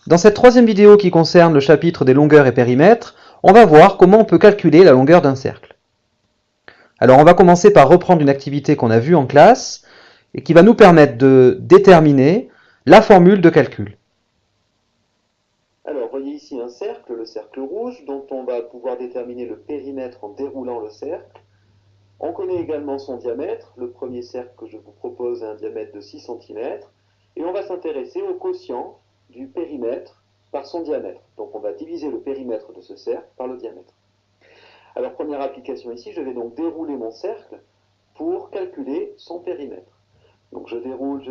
Dans cette troisième vidéo qui concerne le chapitre des longueurs et périmètres, on va voir comment on peut calculer la longueur d'un cercle. Alors on va commencer par reprendre une activité qu'on a vue en classe et qui va nous permettre de déterminer la formule de calcul. Alors, voyez ici un cercle, le cercle rouge, dont on va pouvoir déterminer le périmètre en déroulant le cercle. On connaît également son diamètre. Le premier cercle que je vous propose a un diamètre de 6 cm. Et on va s'intéresser au quotient du périmètre par son diamètre. Donc on va diviser le périmètre de ce cercle par le diamètre. Alors, première application ici, je vais donc dérouler mon cercle pour calculer son périmètre. Donc je déroule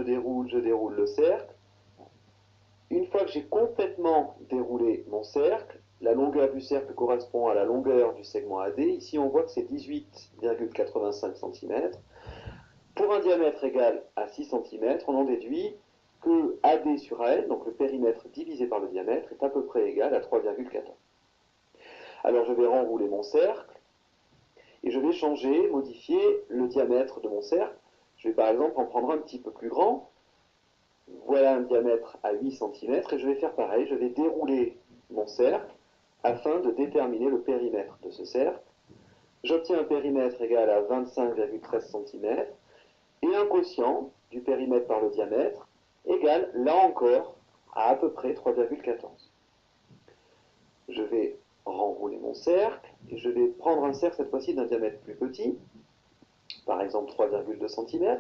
le cercle. Une fois que j'ai complètement déroulé mon cercle, la longueur du cercle correspond à la longueur du segment AD. Ici, on voit que c'est 18,85 cm. Pour un diamètre égal à 6 cm, on en déduit que AD sur AN, donc le périmètre divisé par le diamètre, est à peu près égal à 3,14. Alors je vais renrouler mon cercle et je vais changer, modifier le diamètre de mon cercle. Je vais par exemple en prendre un petit peu plus grand. Voilà un diamètre à 8 cm et je vais faire pareil, je vais dérouler mon cercle afin de déterminer le périmètre de ce cercle. J'obtiens un périmètre égal à 25,13 cm et un quotient du périmètre par le diamètre égal, là encore, à peu près 3,14. Je vais renrouler mon cercle et je vais prendre un cercle cette fois-ci d'un diamètre plus petit, par exemple 3,2 cm.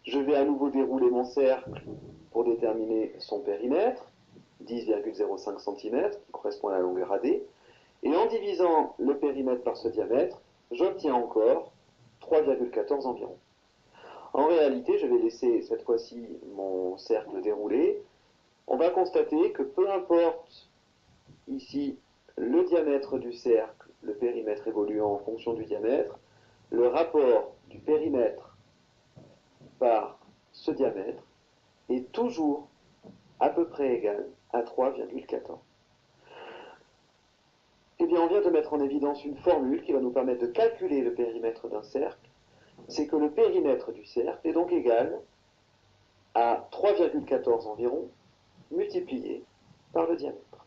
Je vais à nouveau dérouler mon cercle pour déterminer son périmètre, 10,05 cm, qui correspond à la longueur AD. Et en divisant le périmètre par ce diamètre, j'obtiens encore 3,14 environ. En réalité, je vais laisser cette fois-ci mon cercle déroulé. On va constater que peu importe ici le diamètre du cercle, le périmètre évoluant en fonction du diamètre, le rapport du périmètre par ce diamètre est toujours à peu près égal à 3,14. Eh bien, on vient de mettre en évidence une formule qui va nous permettre de calculer le périmètre d'un cercle. C'est que le périmètre du cercle est donc égal à 3,14 environ, multiplié par le diamètre.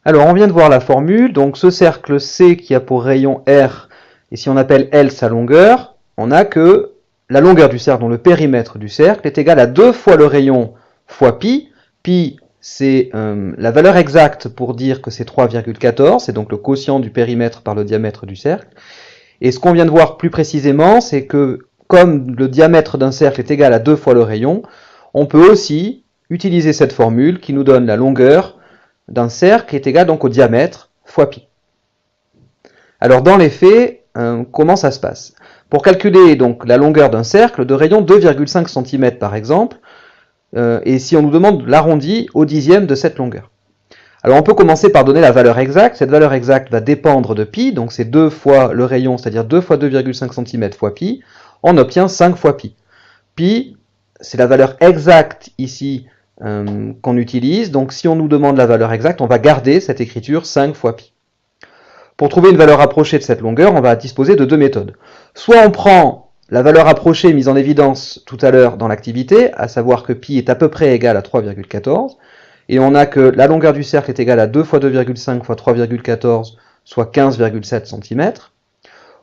Alors on vient de voir la formule, donc ce cercle C qui a pour rayon R, et si on appelle L sa longueur, on a que la longueur du cercle, dont le périmètre du cercle, est égal à 2 fois le rayon fois pi. Pi, c'est la valeur exacte pour dire que c'est 3,14, c'est donc le quotient du périmètre par le diamètre du cercle. Et ce qu'on vient de voir plus précisément, c'est que comme le diamètre d'un cercle est égal à 2 fois le rayon, on peut aussi utiliser cette formule qui nous donne la longueur d'un cercle est égal donc au diamètre fois pi. Alors dans les faits, comment ça se passe? Pour calculer donc la longueur d'un cercle de rayon 2,5 cm par exemple, et si on nous demande l'arrondi au dixième de cette longueur. Alors on peut commencer par donner la valeur exacte. Cette valeur exacte va dépendre de pi, donc c'est 2 fois le rayon, c'est-à-dire 2 fois 2,5 cm fois pi. On obtient 5 fois pi. Pi, c'est la valeur exacte ici qu'on utilise, donc si on nous demande la valeur exacte, on va garder cette écriture 5 fois pi. Pour trouver une valeur approchée de cette longueur, on va disposer de deux méthodes. Soit on prend la valeur approchée mise en évidence tout à l'heure dans l'activité, à savoir que pi est à peu près égal à 3,14, et on a que la longueur du cercle est égale à 2 fois 2,5 fois 3,14, soit 15,7 cm.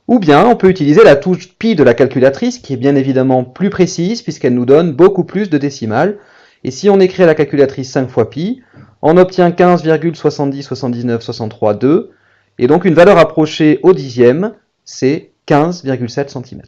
Ou bien on peut utiliser la touche pi de la calculatrice, qui est bien évidemment plus précise, puisqu'elle nous donne beaucoup plus de décimales. Et si on écrit à la calculatrice 5 fois pi, on obtient 15,707963,2, et donc une valeur approchée au dixième, c'est 15,7 cm.